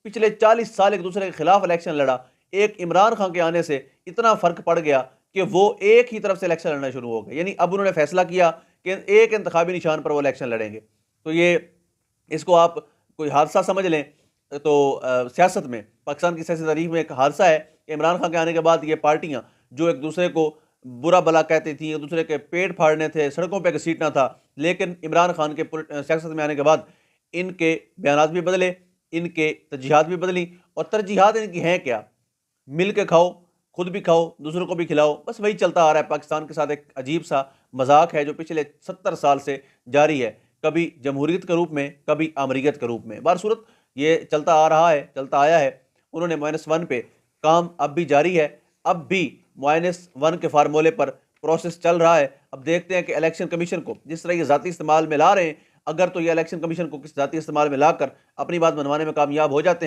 पिछले 40 साल एक दूसरे के खिलाफ इलेक्शन लड़ा। एक इमरान खान के आने से इतना फर्क पड़ गया कि वो एक ही तरफ से इलेक्शन लड़ना शुरू हो गए। यानी अब उन्होंने फैसला किया कि एक इंतखाबी निशान पर वो इलेक्शन लड़ेंगे। तो ये इसको आप कोई हादसा समझ लें तो सियासत में, पाकिस्तान की सियासी तारीख में एक हादसा है कि इमरान खान के आने के बाद ये पार्टियां जो एक दूसरे को बुरा भला कहती थी, एक दूसरे के पेट फाड़ने थे, सड़कों पर घसीटना था, लेकिन इमरान खान के सियासत में आने के बाद इनके बयानात भी बदले, इनके तरजीहात भी बदली। और तरजीहात इनकी हैं क्या? मिल के खाओ, खुद भी खाओ, दूसरों को भी खिलाओ, बस वही चलता आ रहा है। पाकिस्तान के साथ एक अजीब सा मजाक है जो पिछले 70 साल से जारी है, कभी जमहूरियत के रूप में, कभी आमरीयत के रूप में। बारसूरत ये चलता आ रहा है, चलता आया है। उन्होंने -1 पे काम अब भी जारी है, अब भी -1 के फार्मूले पर प्रोसेस चल रहा है। अब देखते हैं कि इलेक्शन कमीशन को जिस तरह ये ज़ाती इस्तेमाल में ला रहे हैं, अगर तो ये इलेक्शन कमीशन को किस ज़ाती इस्तेमाल में लाकर अपनी बात मनवाने में कामयाब हो जाते हैं।